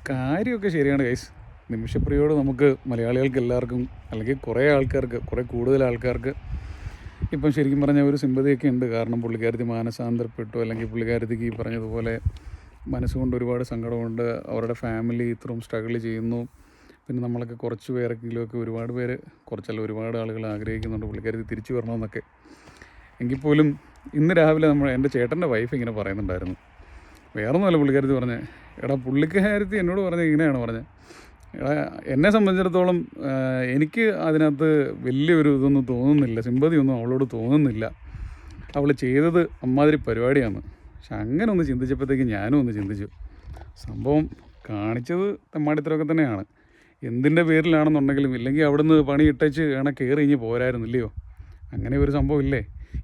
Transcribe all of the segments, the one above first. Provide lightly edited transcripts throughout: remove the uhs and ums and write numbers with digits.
കാര്യമൊക്കെ ശരിയാണ് ഗൈസ്. നിമിഷപ്രിയോട് നമുക്ക് മലയാളികൾക്ക് എല്ലാവർക്കും, അല്ലെങ്കിൽ കുറേ ആൾക്കാർക്ക്, കുറേ കൂടുതൽ ആൾക്കാർക്ക് ഇപ്പം ശരിക്കും പറഞ്ഞാൽ ഒരു സിമ്പതിയൊക്കെ ഉണ്ട്. കാരണം പുള്ളിക്കാരത്തി മാനസാന്തരപ്പെട്ടു, അല്ലെങ്കിൽ പുള്ളിക്കാരത്തിക്ക് ഈ പറഞ്ഞതുപോലെ മനസ്സുകൊണ്ട് ഒരുപാട് സങ്കടമുണ്ട്. അവരുടെ ഫാമിലി ഇത്രയും സ്ട്രഗിൾ ചെയ്യുന്നു. പിന്നെ നമ്മളൊക്കെ കുറച്ച് പേരെങ്കിലുമൊക്കെ, ഒരുപാട് പേര്, കുറച്ചല്ല ഒരുപാട് ആളുകൾ ആഗ്രഹിക്കുന്നുണ്ട് പുള്ളിക്കാരത്തി തിരിച്ചു വരണമെന്നൊക്കെ. എങ്കിൽ പോലും ഇന്ന് രാവിലെ എൻ്റെ ചേട്ടൻ്റെ വൈഫ് ഇങ്ങനെ പറയുന്നുണ്ടായിരുന്നു. വേറൊന്നുമല്ല പുള്ളിക്കാരത്തി പറഞ്ഞത്, എടാ പുള്ളിക്കാരത്തി എന്നോട് പറഞ്ഞത് ഇങ്ങനെയാണ് പറഞ്ഞത്, എടാ എന്നെ സംബന്ധിച്ചിടത്തോളം എനിക്ക് അതിനകത്ത് വലിയൊരു ഇതൊന്നും തോന്നുന്നില്ല, സിമ്പതിയൊന്നും അവളോട് തോന്നുന്നില്ല, അവൾ ചെയ്തത് അമ്മാതിരി പരിപാടിയാണ്. പക്ഷെ അങ്ങനെ ഒന്ന് ചിന്തിച്ചപ്പോഴത്തേക്ക് ഞാനും ഒന്ന് ചിന്തിച്ചു. സംഭവം കാണിച്ചത് തെമ്മാടിത്തരമൊക്കെ തന്നെയാണ്. എന്തിൻ്റെ പേരിലാണെന്നുണ്ടെങ്കിലും, ഇല്ലെങ്കിൽ അവിടുന്ന് പണി ഇട്ടച്ച് കയറി ഇഞ്ഞ് പോരായിരുന്നില്ലയോ. അങ്ങനെ ഒരു സംഭവം ഇല്ലേ?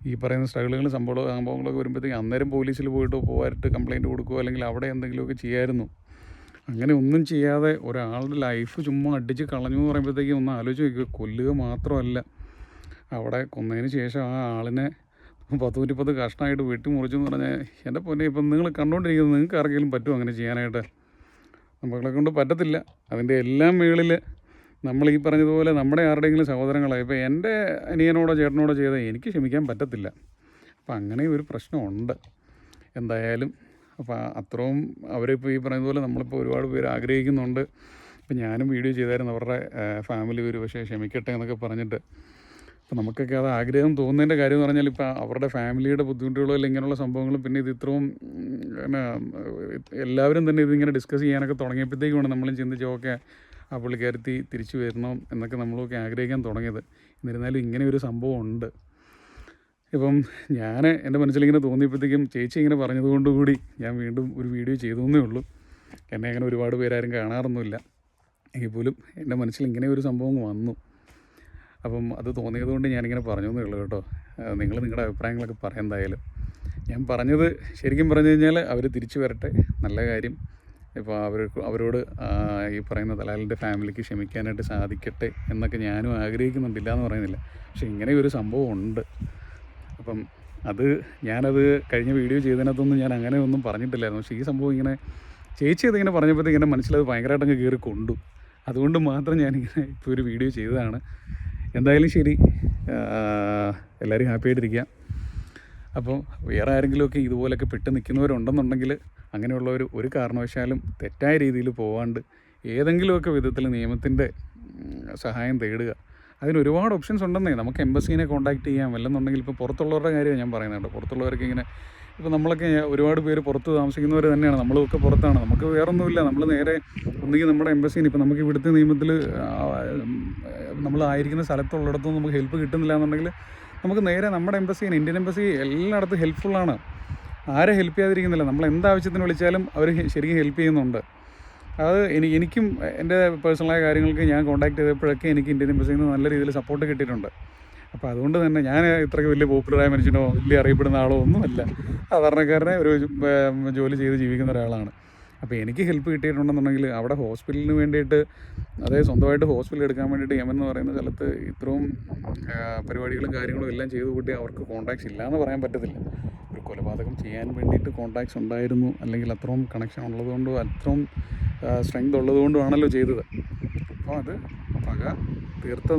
ഈ പറയുന്ന സ്ട്രഗിളുകൾ സംഭവങ്ങളൊക്കെ വരുമ്പോഴത്തേക്ക് അന്നേരം പോലീസിൽ പോയിട്ട് കംപ്ലയിൻറ്റ് കൊടുക്കുകയോ അല്ലെങ്കിൽ അവിടെ എന്തെങ്കിലുമൊക്കെ ചെയ്യായിരുന്നു. അങ്ങനെ ഒന്നും ചെയ്യാതെ ഒരാളുടെ ലൈഫ് ചുമ്മാ അടിച്ച് കളഞ്ഞു എന്ന് പറയുമ്പോഴത്തേക്കും ഒന്ന് ആലോചിച്ച് നോക്കുക. കൊല്ലുക മാത്രമല്ല, അവിടെ കൊന്നതിന് ശേഷം ആ ആളിനെ 10-130 കഷ്ണമായിട്ട് വെട്ടി മുറിച്ചു എന്ന് പറഞ്ഞാൽ, എൻ്റെ പൊന്നെ, ഇപ്പം നിങ്ങൾ കണ്ടുകൊണ്ടിരിക്കുന്നത് നിങ്ങൾക്ക് ആർക്കെങ്കിലും പറ്റുമോ അങ്ങനെ ചെയ്യാനായിട്ട്? നമ്മളെ കൊണ്ട് പറ്റത്തില്ല. അതിൻ്റെ എല്ലാം മുകളിൽ നമ്മൾ ഈ പറഞ്ഞതുപോലെ നമ്മുടെ ആരുടെയെങ്കിലും സഹോദരങ്ങളെ, ഇപ്പോൾ എൻ്റെ അനിയനോടോ ചേട്ടനോടോ ചെയ്താൽ എനിക്ക് ക്ഷമിക്കാൻ പറ്റത്തില്ല. അപ്പം അങ്ങനെ ഒരു പ്രശ്നമുണ്ട് എന്തായാലും. അപ്പോൾ അത്രയും അവരിപ്പോൾ ഈ പറയുന്നതുപോലെ നമ്മളിപ്പോൾ ഒരുപാട് പേര് ആഗ്രഹിക്കുന്നുണ്ട്. ഇപ്പം ഞാനും വീഡിയോ ചെയ്തായിരുന്നു അവരുടെ ഫാമിലി ഒരു പക്ഷേ ക്ഷമിക്കട്ടെ എന്നൊക്കെ പറഞ്ഞിട്ട്. അപ്പോൾ നമുക്കൊക്കെ അത് ആഗ്രഹം തോന്നുന്നതിൻ്റെ കാര്യം എന്ന് പറഞ്ഞാൽ, ഇപ്പോൾ അവരുടെ ഫാമിലിയുടെ ബുദ്ധിമുട്ടുകളോ അല്ലെങ്കിൽ ഇങ്ങനെയുള്ള സംഭവങ്ങളും, പിന്നെ ഇത് ഇത്രയും പിന്നെ എല്ലാവരും തന്നെ ഇതിങ്ങനെ ഡിസ്കസ് ചെയ്യാനൊക്കെ തുടങ്ങിയപ്പോഴത്തേക്കുമാണ് നമ്മളും ചിന്തിച്ച് ഓക്കെ ആ പുള്ളിക്കാരത്തി തിരിച്ചു വരണം എന്നൊക്കെ നമ്മളൊക്കെ ആഗ്രഹിക്കാൻ തുടങ്ങിയത്. എന്നിരുന്നാലും ഇങ്ങനെ ഒരു സംഭവം ഉണ്ട്. ഇപ്പം ഞാൻ എൻ്റെ മനസ്സിലിങ്ങനെ തോന്നിയപ്പോഴത്തേക്കും ചേച്ചി ഇങ്ങനെ പറഞ്ഞതുകൊണ്ടുകൂടി ഞാൻ വീണ്ടും ഒരു വീഡിയോ ചെയ്തേ ഉള്ളൂ. എന്നെ അങ്ങനെ ഒരുപാട് പേരാരും കാണാറൊന്നുമില്ല. എങ്കിൽ പോലും എൻ്റെ മനസ്സിൽ ഇങ്ങനെ ഒരു സംഭവം വന്നു. അപ്പം അത് തോന്നിയതുകൊണ്ട് ഞാനിങ്ങനെ പറഞ്ഞു എന്നേ ഉള്ളൂ കേട്ടോ. നിങ്ങൾ നിങ്ങളുടെ അഭിപ്രായങ്ങളൊക്കെ പറയാം. എന്തായാലും ഞാൻ പറഞ്ഞത് ശരിക്കും പറഞ്ഞു കഴിഞ്ഞാൽ അവർ തിരിച്ചു വരട്ടെ, നല്ല കാര്യം. ഇപ്പോൾ അവരോട് ഈ പറയുന്ന ദലാലിൻ്റെ ഫാമിലിക്ക് ക്ഷമിക്കാനായിട്ട് സാധിക്കട്ടെ എന്നൊക്കെ ഞാനും ആഗ്രഹിക്കുന്നുണ്ടില്ല എന്ന് പറയുന്നില്ല. പക്ഷേ ഇങ്ങനെ ഒരു സംഭവം ഉണ്ട്. അപ്പം ഞാനത് കഴിഞ്ഞ വീഡിയോ ചെയ്തതിനകത്തൊന്നും ഞാൻ അങ്ങനെ ഒന്നും പറഞ്ഞിട്ടില്ലായിരുന്നു. പക്ഷേ ഈ സംഭവം ഇങ്ങനെ ചേച്ചി അതിങ്ങനെ പറഞ്ഞപ്പോഴത്തേക്ക് എൻ്റെ മനസ്സിലത് ഭയങ്കരമായിട്ടങ്ങ് കയറി കൊണ്ടു. അതുകൊണ്ട് മാത്രം ഞാനിങ്ങനെ ഇപ്പോൾ ഒരു വീഡിയോ ചെയ്തതാണ്. എന്തായാലും ശരി, എല്ലാവരും ഹാപ്പി ആയിട്ടിരിക്കുക. അപ്പോൾ വേറെ ആരെങ്കിലുമൊക്കെ ഇതുപോലൊക്കെ പെട്ട് നിൽക്കുന്നവരുണ്ടെന്നുണ്ടെങ്കിൽ അങ്ങനെയുള്ളവർ ഒരു കാരണവശാലും തെറ്റായ രീതിയിൽ പോവാണ്ട് ഏതെങ്കിലുമൊക്കെ വിധത്തിൽ നിയമത്തിൻ്റെ സഹായം തേടുക. അതിന് ഒരുപാട് ഓപ്ഷൻസ് ഉണ്ടെന്നേ. നമുക്ക് എംബസീനെ കോൺടാക്ട് ചെയ്യാം. അല്ലെന്നുണ്ടെങ്കിൽ ഇപ്പോൾ പുറത്തുള്ളവരുടെ കാര്യമാണ് ഞാൻ പറയുന്നത് കേട്ടോ. പുറത്തുള്ളവർക്ക് ഇങ്ങനെ, ഇപ്പോൾ നമ്മളൊക്കെ ഒരുപാട് പേര് പുറത്ത് താമസിക്കുന്നവർ തന്നെയാണ്. നമ്മളൊക്കെ പുറത്താണ്. നമുക്ക് വേറൊന്നുമില്ല. നമ്മൾ നേരെ ഒന്നുകിൽ നമ്മുടെ എംബസീന്, ഇപ്പോൾ നമുക്ക് ഇവിടുത്തെ നിയമത്തിൽ നമ്മളായിരിക്കുന്ന സ്ഥലത്തുള്ളിടത്തും നമുക്ക് ഹെൽപ്പ് കിട്ടുന്നില്ല എന്നുണ്ടെങ്കിൽ നമുക്ക് നേരെ നമ്മുടെ എംബസീന്, ഇന്ത്യൻ എംബസി എല്ലായിടത്തും ഹെൽപ്ഫുള്ളാണ്. ആരെ ഹെൽപ്പ് ചെയ്യാതിരിക്കുന്നില്ല. നമ്മൾ എന്താവശ്യത്തിന് വിളിച്ചാലും അവർ ശരിക്കും ഹെൽപ്പ് ചെയ്യുന്നുണ്ട്. അത് എനിക്കും എൻ്റെ പേഴ്സണലായ കാര്യങ്ങൾക്ക് ഞാൻ കോൺടാക്ട് ചെയ്തപ്പോഴൊക്കെ എനിക്ക് ഇന്ത്യൻ എംബസിയിൽ നിന്ന് നല്ല രീതിയിൽ സപ്പോർട്ട് കിട്ടിയിട്ടുണ്ട്. അപ്പോൾ അതുകൊണ്ട് തന്നെ ഞാൻ ഇത്രയ്ക്ക് വലിയ പോപ്പുലറായ മനുഷ്യനോ വലിയ അറിയപ്പെടുന്ന ആളോ ഒന്നുമല്ല. സാധാരണക്കാരനെ ഒരു ജോലി ചെയ്ത് ജീവിക്കുന്ന ഒരാളാണ്. അപ്പോൾ എനിക്ക് ഹെൽപ്പ് കിട്ടിയിട്ടുണ്ടെന്നുണ്ടെങ്കിൽ അവിടെ ഹോസ്പിറ്റലിന് വേണ്ടിയിട്ട്, അതായത് സ്വന്തമായിട്ട് ഹോസ്പിറ്റൽ എടുക്കാൻ വേണ്ടിയിട്ട് യമൻ എന്ന് പറയുന്ന സ്ഥലത്ത് ഇത്രയും പരിപാടികളും കാര്യങ്ങളും എല്ലാം ചെയ്തു കൂട്ടി അവർക്ക് കോൺടാക്ട്സ് ഇല്ലയെന്ന് പറയാൻ പറ്റത്തില്ല. ഒരു കൊലപാതകം ചെയ്യാൻ വേണ്ടിയിട്ട് കോൺടാക്ട്സ് ഉണ്ടായിരുന്നു, അല്ലെങ്കിൽ അത്രയും കണക്ഷൻ ഉള്ളതുകൊണ്ടും അത്രയും സ്ട്രെങ്ത് ഉള്ളതുകൊണ്ടുമാണല്ലോ ചെയ്തത്. അപ്പോൾ അത് പക തീർത്ത